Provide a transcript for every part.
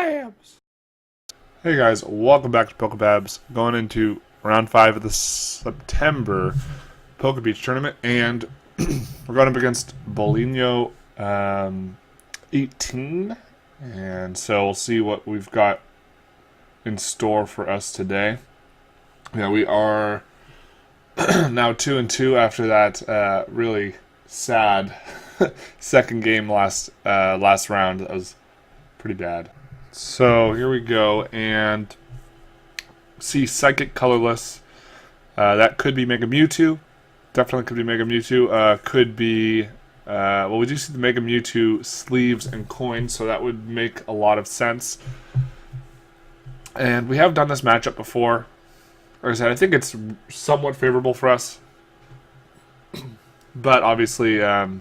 PokeBabs! Hey guys, welcome back to PokeBabs. Going into round 5 of the September PokeBeach tournament, and we're going up against Bolinho 18, and so we'll see what we've got in store for us today. Yeah, we are now 2-2 after that really sad second game last round. That was pretty bad. So here we go, and see Psychic Colorless. That could be Mega Mewtwo. Definitely could be Mega Mewtwo. Could be, well, we do see the Mega Mewtwo sleeves and coins, so that would make a lot of sense. And we have done this matchup before. Like I said, I think it's somewhat favorable for us. But obviously, it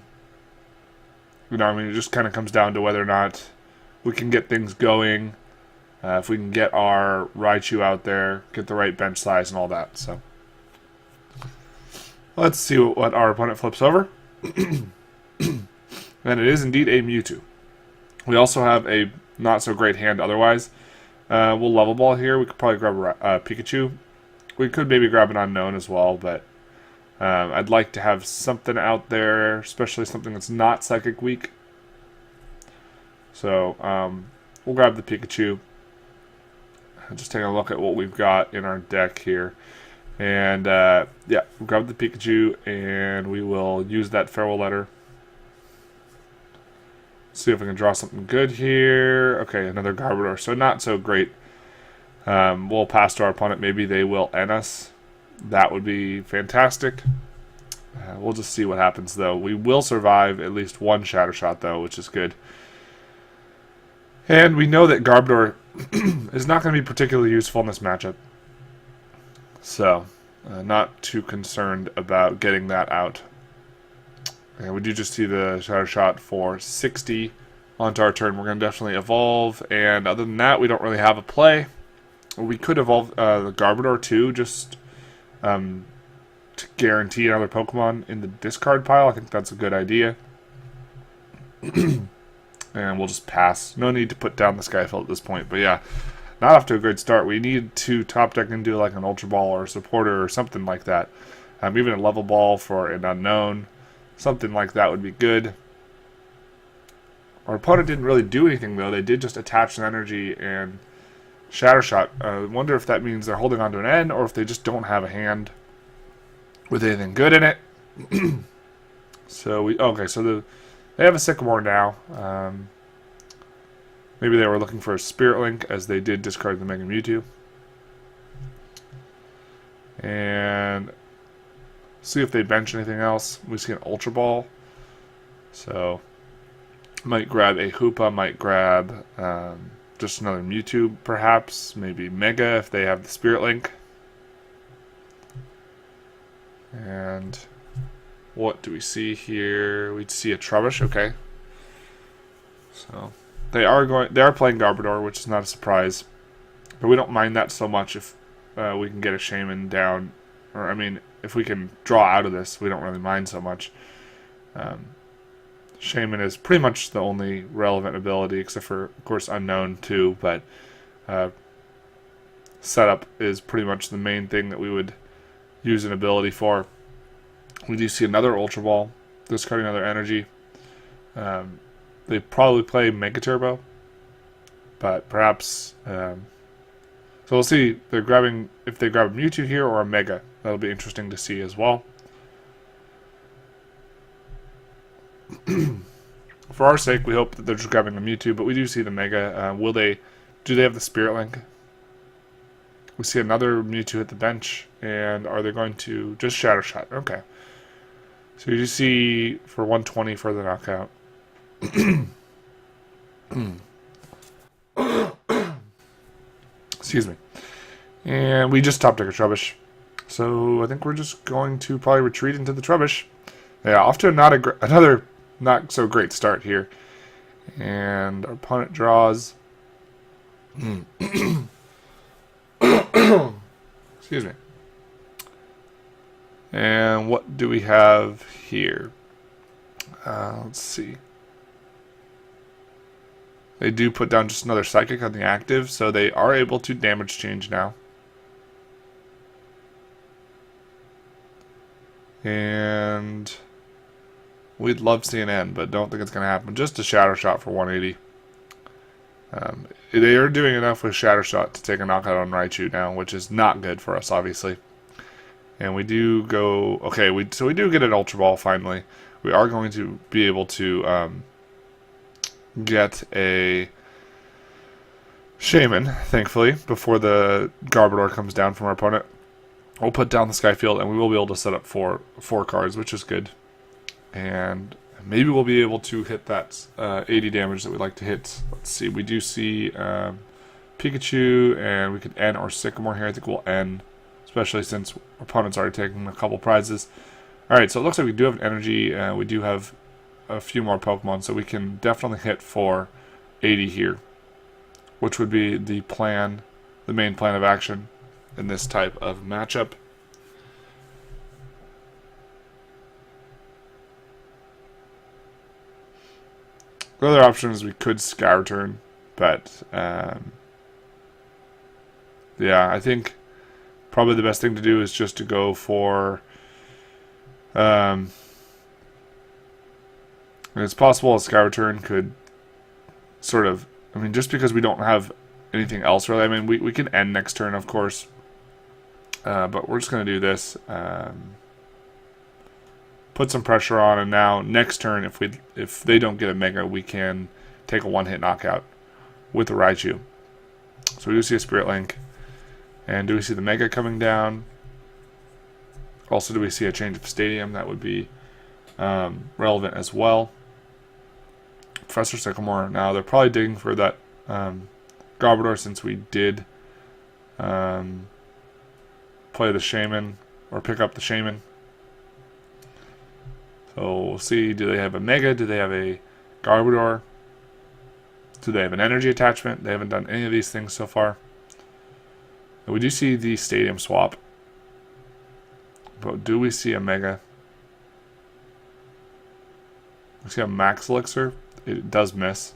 just kind of comes down to whether or not we can get things going, if we can get our Raichu out there, get the right bench size and all that. So let's see what our opponent flips over. And it is indeed a Mewtwo. We also have a not so great hand otherwise. We'll level ball here. We could probably grab a Pikachu. We could maybe grab an unknown as well, but I'd like to have something out there, especially something that's not Psychic weak. So we'll grab the Pikachu. Just taking a look at what we've got in our deck here. And yeah, we'll grab the Pikachu and we will use that farewell letter. See if we can draw something good here. Okay, another Garbodor. So not so great. We'll pass to our opponent. Maybe they will end us. That would be fantastic. We'll just see what happens, though. We will survive at least one Shatter Shot, though, which is good. And we know that Garbodor is not going to be particularly useful in this matchup. So, not too concerned about getting that out. And we do just see the Shatter Shot for 60 onto our turn. We're going to definitely evolve. And other than that, we don't really have a play. We could evolve the Garbodor too, just to guarantee another Pokemon in the discard pile. I think that's a good idea. And we'll just pass. No need to put down the Skyfill at this point. But yeah, not off to a great start. We need to top deck into like an Ultra Ball or a Supporter or something like that. Even a Level Ball for an unknown. Something like that would be good. Our opponent didn't really do anything, though. They did just attach an energy and Shatter Shot. I wonder if that means they're holding on to an N or if they just don't have a hand with anything good in it. So they have a Sycamore now. Maybe they were looking for a Spirit Link, as they did discard the Mega Mewtwo. And see if they bench anything else. We see an Ultra Ball. So might grab a Hoopa, might grab just another Mewtwo, perhaps. Maybe Mega if they have the Spirit Link. And what do we see here? We'd see a Trubbish, okay. So they are playing Garbodor, which is not a surprise. But we don't mind that so much if we can get a Shaman down. Or I mean, if we can draw out of this, we don't really mind so much. Shaman is pretty much the only relevant ability, except for, of course, Unknown too, but setup is pretty much the main thing that we would use an ability for. We do see another Ultra Ball, discarding another energy. They probably play Mega Turbo, but perhaps. So we'll see. If they grab a Mewtwo here or a Mega. That'll be interesting to see as well. For our sake, we hope that they're just grabbing a Mewtwo, but we do see the Mega. Do they have the Spirit Link? We see another Mewtwo at the bench, and are they going to just Shatter Shot? Okay. So you see for 120 for the knockout. Excuse me. And we just top deck a Trubbish. So I think we're just going to probably retreat into the Trubbish. Yeah, off to another not so great start here. And our opponent draws. Excuse me. And what do we have here? Let's see. They do put down just another Psychic on the active, so they are able to damage change now. And we'd love to see an end, but don't think it's going to happen. Just a Shatter Shot for 180. They are doing enough with Shatter Shot to take a knockout on Raichu now, which is not good for us, obviously. And we do go... Okay, so we do get an Ultra Ball, finally. We are going to be able to get a Shaman, thankfully, before the Garbodor comes down from our opponent. We'll put down the Sky Field, and we will be able to set up four cards, which is good. And maybe we'll be able to hit that 80 damage that we like to hit. Let's see, we do see Pikachu, and we could N or Sycamore here. I think we'll N, especially since our opponent's already taken a couple prizes. Alright, so it looks like we do have an energy. We do have a few more Pokemon, so we can definitely hit for 80 here, which would be the plan, the main plan of action in this type of matchup. The other option is we could Scour Turn, but yeah, I think probably the best thing to do is just to go for it's possible a Scour Turn could sort of, I mean, just because we don't have anything else really, I mean, we can end next turn, of course, but we're just going to do this, put some pressure on, and now next turn, if they don't get a Mega, we can take a one-hit knockout with the Raichu. So we do see a Spirit Link, and do we see the Mega coming down? Also, do we see a change of stadium? That would be relevant as well. Professor Sycamore, now they're probably digging for that Garbodor, since we did play the Shaman, or pick up the Shaman. So we'll see, do they have a Mega? Do they have a Garbodor? Do they have an energy attachment? They haven't done any of these things so far. And we do see the stadium swap. But do we see a Mega? We see a Max Elixir. It does miss.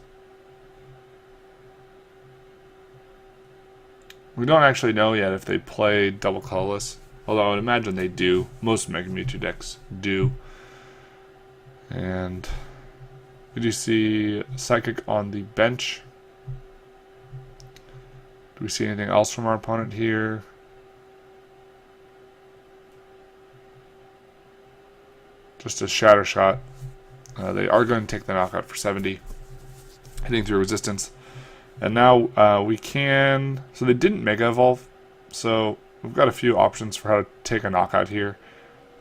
We don't actually know yet if they play double colorless, although I would imagine they do. Most Mega Mewtwo decks do. And we do see Psychic on the bench. Do we see anything else from our opponent here? Just a Shatter Shot. They are going to take the knockout for 70, hitting through resistance. And now we can... So they didn't Mega Evolve, so we've got a few options for how to take a knockout here.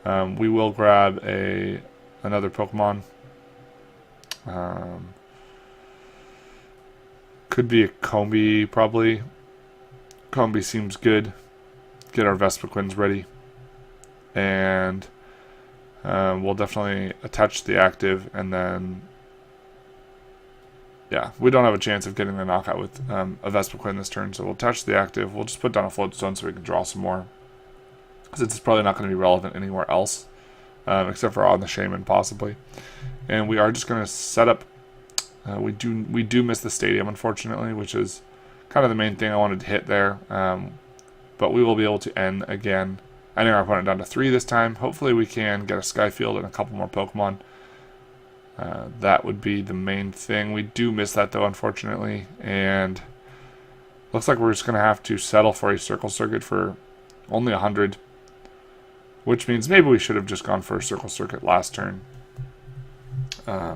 We will grab another Pokemon. Could be a Combi, probably. Combi seems good. Get our Vespiquens ready. And we'll definitely attach the active, and then... Yeah, we don't have a chance of getting the knockout with a Vespiquen this turn, so we'll attach the active. We'll just put down a Floatstone so we can draw some more, since it's probably not going to be relevant anywhere else, except for on the Shaman, possibly. And we are just going to set up... we do miss the stadium, unfortunately, which is kind of the main thing I wanted to hit there. But we will be able to end again, ending our opponent down to 3 this time. Hopefully we can get a Sky Field and a couple more Pokemon. That would be the main thing. We do miss that, though, unfortunately. And looks like we're just going to have to settle for a Circle Circuit for only 100. Which means maybe we should have just gone for a Circle Circuit last turn. I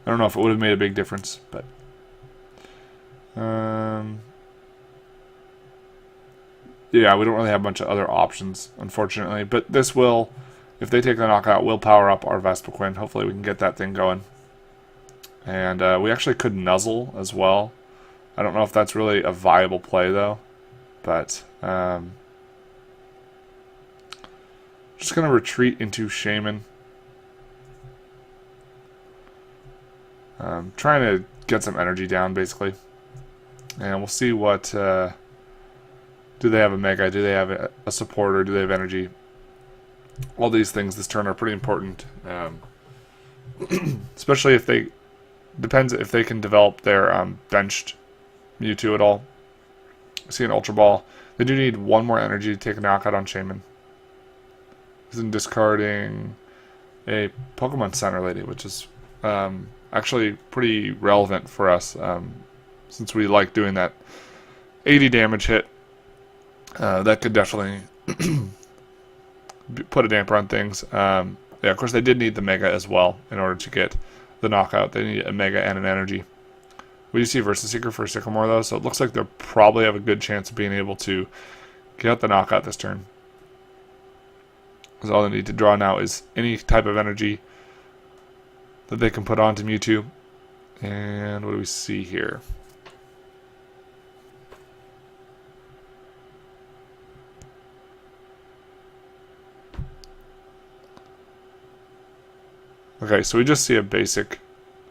don't know if it would have made a big difference, but... yeah, we don't really have a bunch of other options, unfortunately. But this will, if they take the knockout, we'll power up our Vespiquen. Hopefully we can get that thing going. And we actually could Nuzzle as well. I don't know if that's really a viable play, though. But just going to retreat into Shaman. Trying to get some energy down, basically. And we'll see what... do they have a Mega? Do they have a supporter? Do they have energy? All these things this turn are pretty important. Especially if they depends if they can develop their benched Mewtwo at all. See an Ultra Ball. They do need one more energy to take a knockout on Shaman. Isn't discarding a Pokemon Center Lady, which is actually pretty relevant for us since we like doing that 80 damage hit. That could definitely put a damper on things. Yeah, of course they did need the Mega as well in order to get the knockout. They need a Mega and an energy. We do see Vespiquen for Sycamore though, so it looks like they'll probably have a good chance of being able to get the knockout this turn. Because all they need to draw now is any type of energy that they can put onto Mewtwo. And what do we see here? Okay, so we just see a basic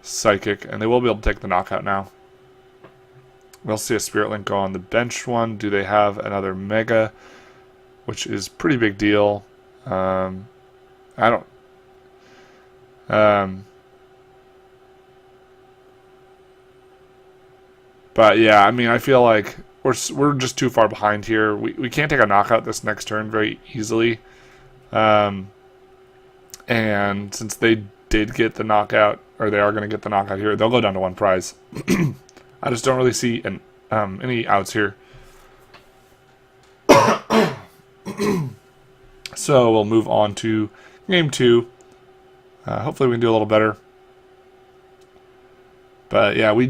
Psychic, and they will be able to take the knockout now. We'll see a Spirit Link go on the bench one. Do they have another Mega, which is pretty big deal? I don't. But yeah, I mean, I feel like we're just too far behind here. We can't take a knockout this next turn very easily. And since they did get the knockout, or they are going to get the knockout here, they'll go down to one prize. I just don't really see any outs here. So we'll move on to game 2. Hopefully we can do a little better. But yeah, we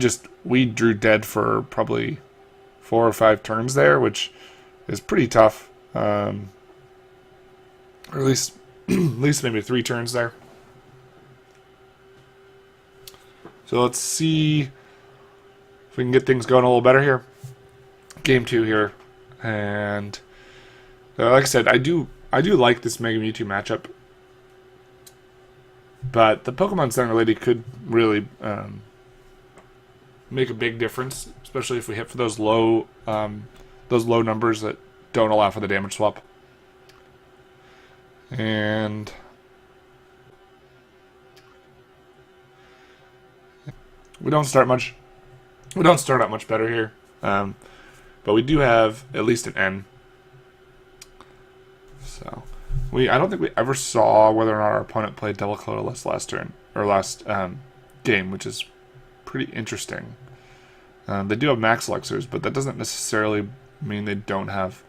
drew dead for probably 4 or 5 turns there, which is pretty tough. Or at least maybe 3 turns there. So let's see if we can get things going a little better here. Game 2 here, and like I said, I do like this Mega Mewtwo matchup, but the Pokemon Center Lady could really make a big difference, especially if we hit for those low numbers that don't allow for the damage swap. And we don't start out much better here, but we do have at least an N. So I don't think we ever saw whether or not our opponent played double colorless last turn or last game, which is pretty interesting. They do have max elixirs, but that doesn't necessarily mean they don't have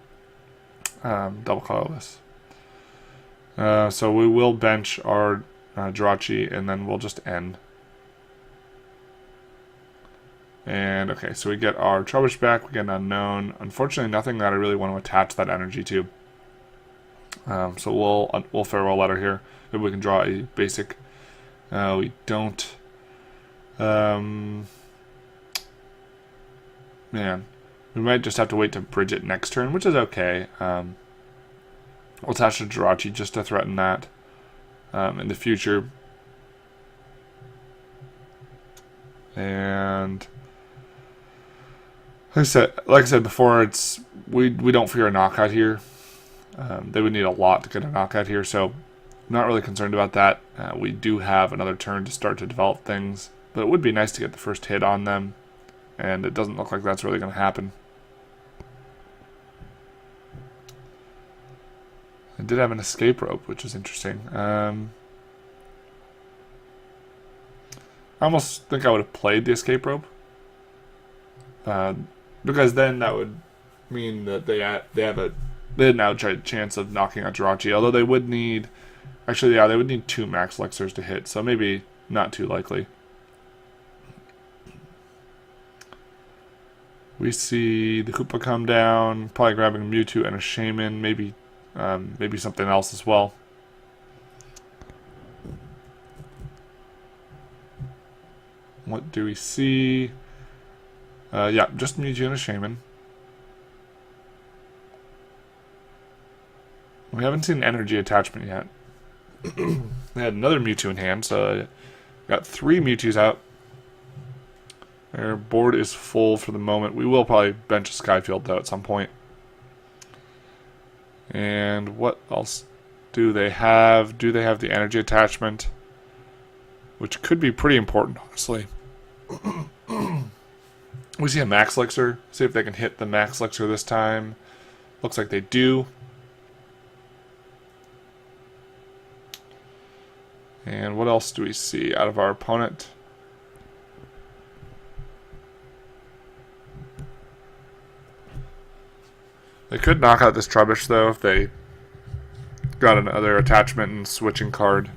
double colorless. So we will bench our Jirachi, and then we'll just end. And okay, so we get our Trubbish back, we get an Unknown. Unfortunately, nothing that I really want to attach that energy to. So we'll Farewell Letter here. Maybe we can draw a basic. We don't. Man, we might just have to wait to bridge it next turn, which is okay. We'll attach a Jirachi just to threaten that in the future. And like I said before, we don't fear a knockout here. They would need a lot to get a knockout here, so I'm not really concerned about that. We do have another turn to start to develop things, but it would be nice to get the first hit on them, and it doesn't look like that's really going to happen. I did have an Escape Rope, which is interesting. I almost think I would have played the Escape Rope, because then that would mean that they had an outright chance of knocking out Jirachi. Although they would need, actually, yeah, they would need 2 max elixirs to hit, so maybe not too likely. We see the Koopa come down, probably grabbing a Mewtwo and a Shaman, maybe something else as well. What do we see? Yeah, just Mewtwo and a Shaman. We haven't seen energy attachment yet. They had another Mewtwo in hand, so got 3 Mewtwo's out. Their board is full for the moment. We will probably bench a Skyfield though at some point. And what else do they have? Do they have the energy attachment? Which could be pretty important, honestly. We see a Max Elixir. See if they can hit the Max Elixir this time. Looks like they do. And what else do we see out of our opponent? They could knock out this Trubbish, though, if they got another attachment and switching card.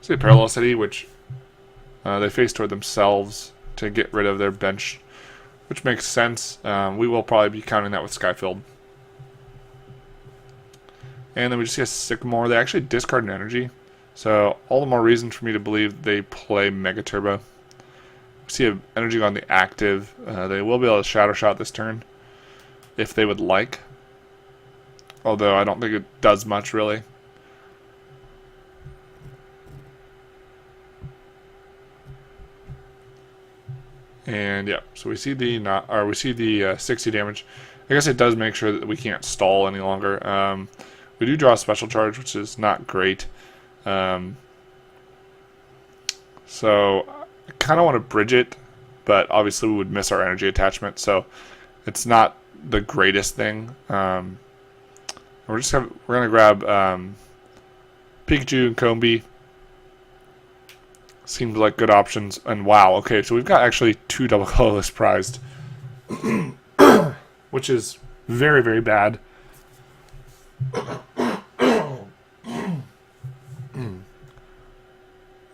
See a Parallel City, which they face toward themselves to get rid of their bench, which makes sense. We will probably be counting that with Skyfield. And then we just see a Sycamore. They actually discard an energy, so all the more reason for me to believe they play Mega Turbo. We see an energy on the active. They will be able to Shadow Shot this turn if they would like, although I don't think it does much really. And yeah, so we see the 60 damage. I guess it does make sure that we can't stall any longer. We do draw a special charge, which is not great. So I kind of want to bridge it, but obviously we would miss our energy attachment, so it's not the greatest thing. We're gonna grab Pikachu and Combee. Seems like good options. And wow, okay, so we've got actually 2 double colorless prized, which is very, very bad.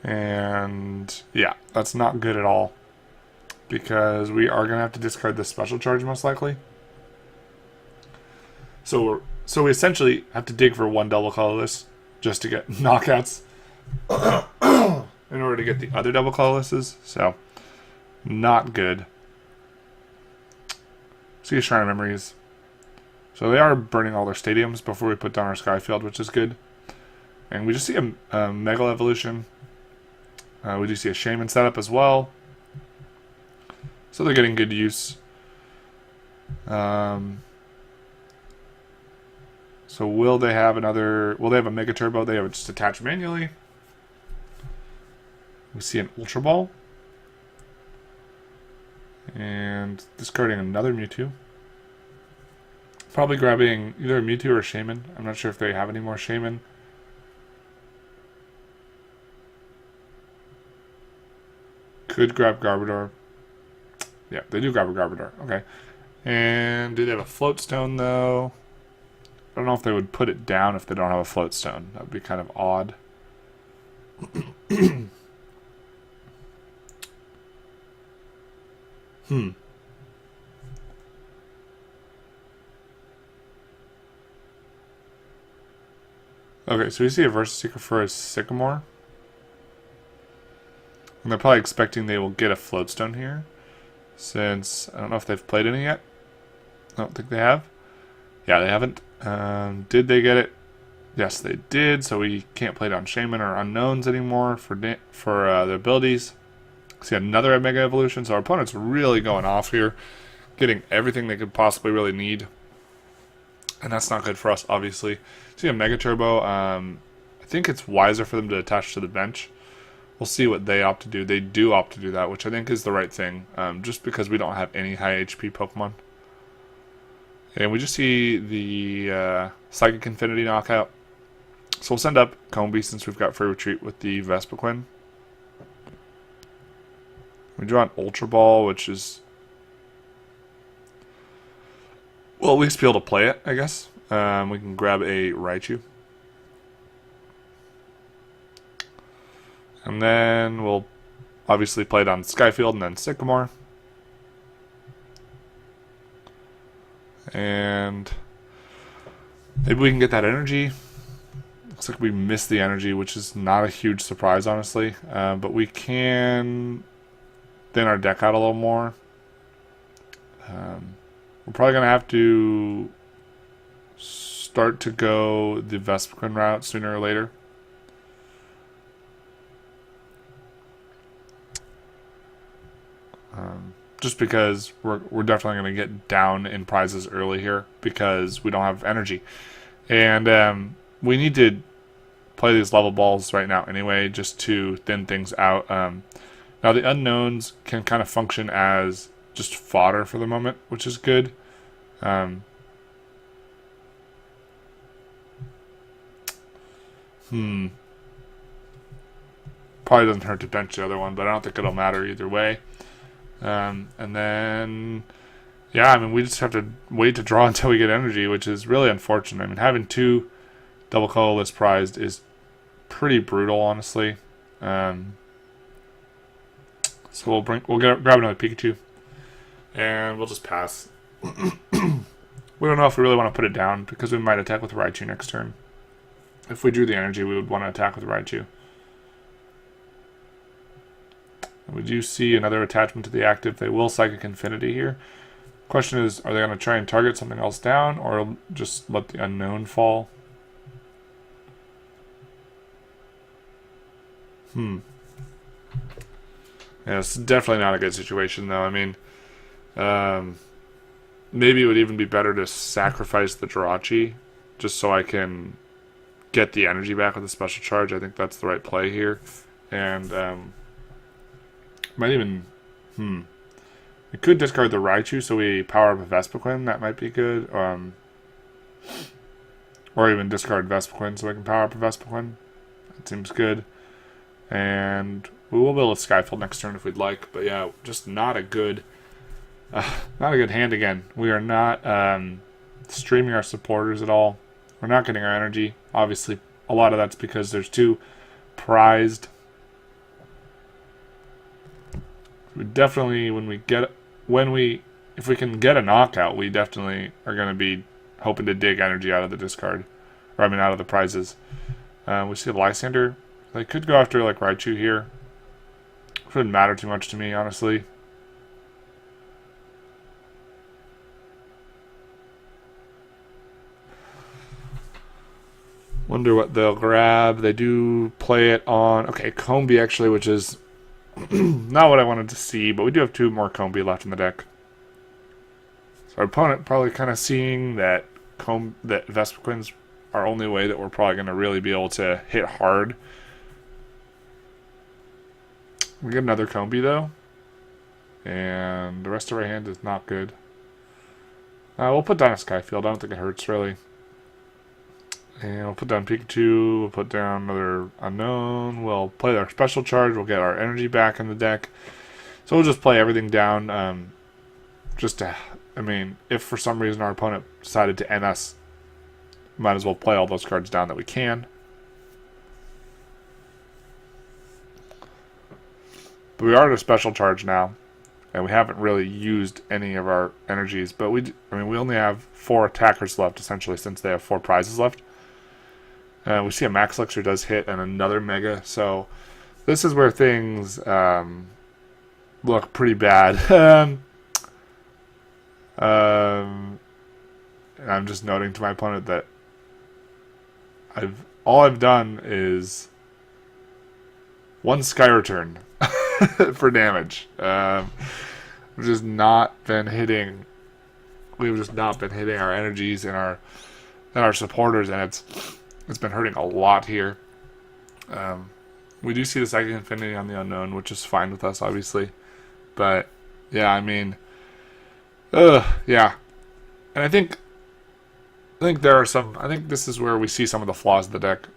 And yeah, that's not good at all, because we are gonna have to discard this special charge most likely. So we essentially have to dig for 1 double colorless just to get knockouts in order to get the other double colorlesses. So not good. See a Shrine of Memories. So they are burning all their stadiums before we put down our Skyfield, which is good. And we just see a Mega Evolution. We do see a Shaman setup as well. So they're getting good use. So will they have another... Will they have a Mega Turbo? They have it just attached manually. We see an Ultra Ball. And discarding another Mewtwo. Probably grabbing either a Mewtwo or a Shaman. I'm not sure if they have any more Shaman. Could grab Garbodor. Yeah, they do grab a Garbodor. Okay. And do they have a Float Stone, though? I don't know if they would put it down if they don't have a Float Stone. That would be kind of odd. Okay, so we see a Vespiquen for a Sycamore. And they're probably expecting they will get a Float Stone here, since I don't know if they've played any yet. I don't think they have. Yeah, they haven't. Did they get it? Yes, they did. So we can't play down Shaman or Unknowns anymore for their abilities. See another Mega Evolution. So our opponent's really going off here, getting everything they could possibly really need, and that's not good for us, obviously. See a Mega Turbo. I think it's wiser for them to attach to the bench. We'll see what they opt to do. They do opt to do that, which I think is the right thing, just because we don't have any high HP Pokemon. And we just see the Psychic Infinity knockout. So we'll send up Combee since we've got Free Retreat with the Vespiquen. We draw an Ultra Ball, which is... We'll at least be able to play it, I guess. We can grab a Raichu. And then we'll obviously play it on Skyfield and then Sycamore. And maybe we can get that energy. Looks like we missed the energy, which is not a huge surprise, honestly. But we can thin our deck out a little more. We're probably going to have to start to go the Vespiquen route sooner or later. Just because we're definitely going to get down in prizes early here because we don't have energy. And we need to play these level balls right now anyway, just to thin things out. Now the unknowns can kind of function as just fodder for the moment, which is good. Probably doesn't hurt to bench the other one, but I don't think it'll matter either way. And then, yeah, I mean, we just have to wait to draw until we get energy, which is really unfortunate. I mean, having 2 double colorless prized is pretty brutal, honestly. So we'll grab another Pikachu, and we'll just pass. We don't know if we really want to put it down because we might attack with Raichu next turn. If we drew the energy, we would want to attack with Raichu. We do see another attachment to the active. They will Psychic Infinity here. Question is, are they going to try and target something else down, or just let the unknown fall? Yeah, it's definitely not a good situation, though. I mean, maybe it would even be better to sacrifice the Jirachi just so I can get the energy back with a special charge. I think that's the right play here. And might even... We could discard the Raichu so we power up a Vespiquen. That might be good. Or even discard Vespiquen so we can power up a Vespiquen. That seems good. And we will build a Skyfield next turn if we'd like. But yeah, just not a good hand again. We are not streaming our supporters at all. We're not getting our energy. Obviously, a lot of that's because there's 2 prized. We definitely, if we can get a knockout, we definitely are going to be hoping to dig energy out of the discard. Or, I mean, out of the prizes. We see a Lysander. They could go after, like, Raichu here. It wouldn't matter too much to me, honestly. Wonder what they'll grab. They do play it on... Okay, Combi, actually, which is not what I wanted to see, but we do have 2 more Combi left in the deck. So our opponent probably kind of seeing that Vespiquen's our only way that we're probably going to really be able to hit hard. We get another Combi, though. And the rest of our hand is not good. We'll put down a Skyfield. I don't think it hurts, really. And we'll put down Pikachu. We'll put down another unknown. We'll play our special charge. We'll get our energy back in the deck. So we'll just play everything down. Just to, I mean, if for some reason our opponent decided to end us, might as well play all those cards down that we can. But we are at a special charge now, and we haven't really used any of our energies. But we only have 4 attackers left, essentially, since they have 4 prizes left. We see a Max Elixir does hit and another Mega, so this is where things look pretty bad. I'm just noting to my opponent that all I've done is 1 Sky Return for damage. We've just not been hitting. We've just not been hitting our energies and our supporters, and it's been hurting a lot here. We do see the Psychic Infinity on the unknown, which is fine with us, obviously. But yeah, I mean, yeah. And I think there are some. I think this is where we see some of the flaws of the deck.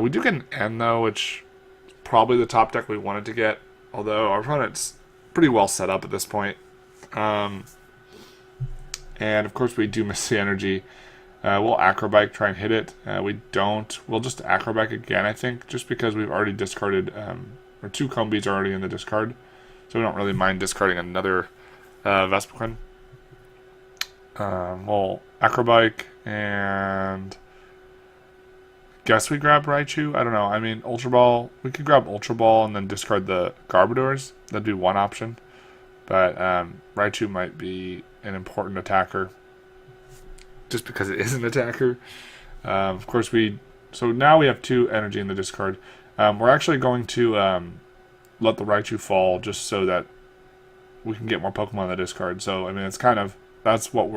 We do get an N, though, which is probably the top deck we wanted to get. Although our opponent's pretty well set up at this point. And of course we do miss the energy. We'll Acrobike, try and hit it. We don't. We'll just Acrobike again, I think, just because we've already discarded, or 2 Combis are already in the discard. So we don't really mind discarding another Vespiquen. We'll Acrobike, and guess we grab Raichu? I don't know. I mean, Ultra Ball. We could grab Ultra Ball and then discard the Garbodors. That'd be one option. But Raichu might be an important attacker, just because it is an attacker. Of course, so now we have 2 energy in the discard. We're actually going to let the Raichu fall just so that we can get more Pokemon in the discard. So, I mean, it's kind of, that's what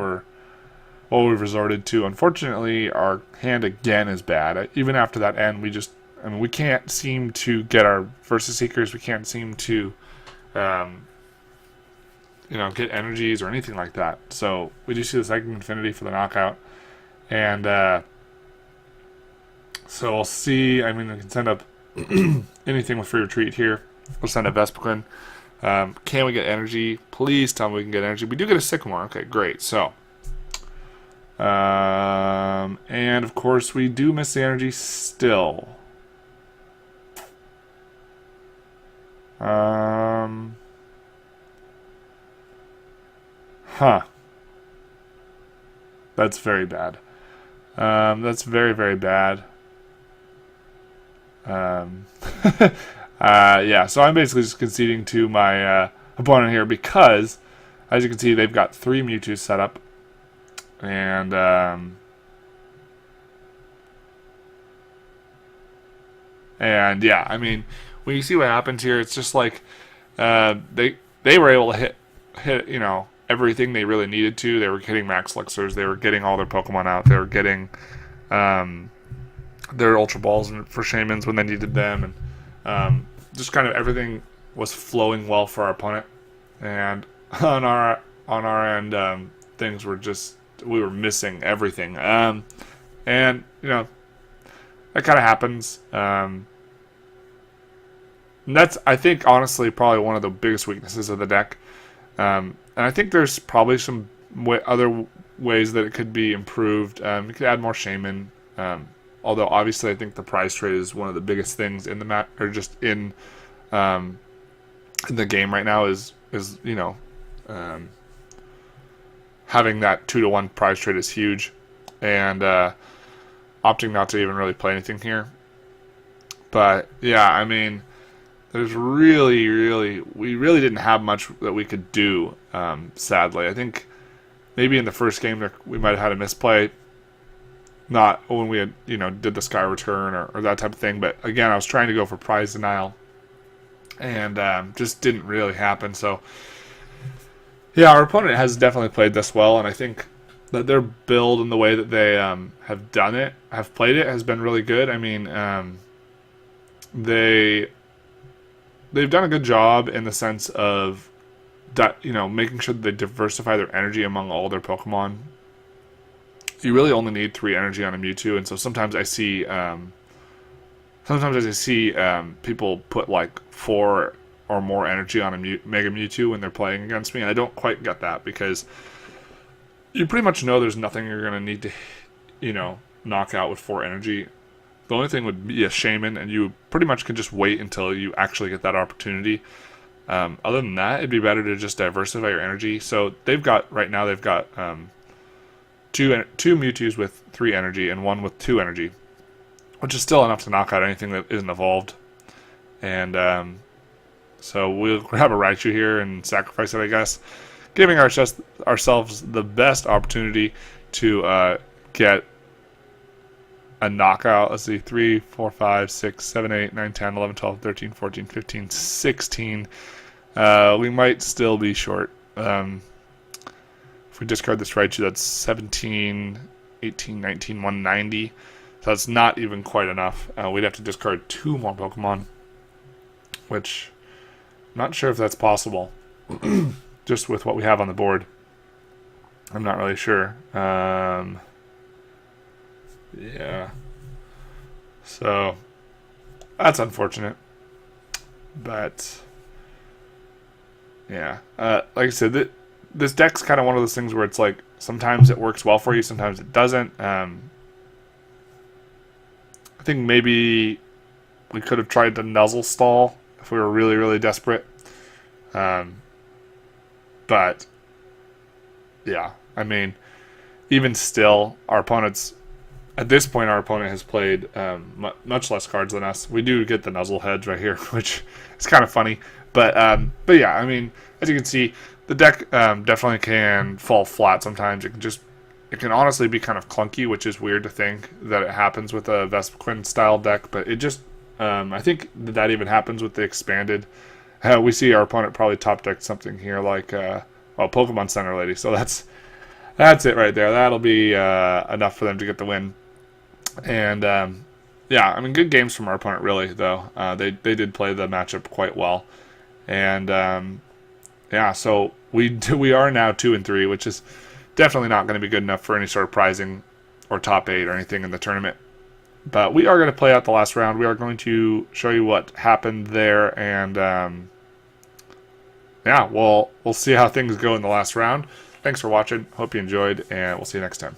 we've resorted to. Unfortunately, our hand again is bad. Even after that end, we just, I mean, we can't seem to get our Versus Seekers. We can't seem to, get energies or anything like that. So we do see the Psychic Infinity for the knockout. And so we'll see. I mean, we can send up anything with Free Retreat here. We'll send up Vespiquen. Can we get energy? Please tell me we can get energy. We do get a Sycamore. Okay, great. So, and of course, we do miss the energy still. That's very bad. That's very, very bad. Yeah, so I'm basically just conceding to my opponent here because, as you can see, they've got 3 Mewtwo set up. And yeah, I mean, when you see what happens here, it's just like they were able to hit everything they really needed to. They were hitting max elixirs. They were getting all their Pokemon out. They were getting their Ultra Balls for Shamans when they needed them, and just kind of everything was flowing well for our opponent. And on our end, things were just, we were missing everything. And that kind of happens. And that's, I think, honestly, probably one of the biggest weaknesses of the deck. And I think there's probably some other ways that it could be improved. You could add more Shaman. Although obviously, I think the prize trade is one of the biggest things in the map, or just in the game right now. Is having that 2-to-1 prize trade is huge, and opting not to even really play anything here. But yeah, I mean, there's we really didn't have much that we could do. Sadly, I think maybe in the first game we might have had a misplay. Not when we had, did the Sky Return or that type of thing. But again, I was trying to go for prize denial, and just didn't really happen. So yeah, our opponent has definitely played this well, and I think that their build and the way that they have played it has been really good. I mean, they've done a good job in the sense of that, making sure that they diversify their energy among all their Pokemon. You really only need 3 energy on a Mewtwo, and so sometimes I see people put like 4 or more energy on a Mega Mewtwo when they're playing against me, and I don't quite get that, because you pretty much know there's nothing you're going to need to, knock out with 4 energy. The only thing would be a Shaman, and you pretty much can just wait until you actually get that opportunity. Other than that, it'd be better to just diversify your energy. So they've got two Mewtwo's with 3 energy and 1 with 2 energy, which is still enough to knock out anything that isn't evolved. And so we'll grab a Raichu here and sacrifice it, I guess, giving ourselves the best opportunity to get a knockout. Let's see, 3, 4, 5, 6, 7, 8, 9, 10, 11, 12, 13, 14, 15, 16. We might still be short. If we discard this Raichu, that's 17, 18, 19, 190. So that's not even quite enough. We'd have to discard 2 more Pokemon, which I'm not sure if that's possible. Just with what we have on the board, I'm not really sure. Yeah. So that's unfortunate. But yeah, like I said, this deck's kind of one of those things where it's like sometimes it works well for you, sometimes it doesn't. I think maybe we could have tried to Nuzzle Stall if we were really, really desperate. But yeah, I mean, even still, at this point, our opponent has played much less cards than us. We do get the Nuzzle Heads right here, which is kind of funny. But yeah, I mean, as you can see, the deck definitely can fall flat sometimes. It can honestly be kind of clunky, which is weird to think that it happens with a Vespiquen style deck. But it just, I think that even happens with the expanded. We see our opponent probably top deck something here like, Pokemon Center Lady. So that's it right there. That'll be enough for them to get the win. And yeah, I mean, good games from our opponent, really, though. They did play the matchup quite well. And, yeah, so we are now 2-3, which is definitely not going to be good enough for any sort of prizing or top 8 or anything in the tournament. But we are going to play out the last round. We are going to show you what happened there, and yeah, we'll see how things go in the last round. Thanks for watching. Hope you enjoyed, and we'll see you next time.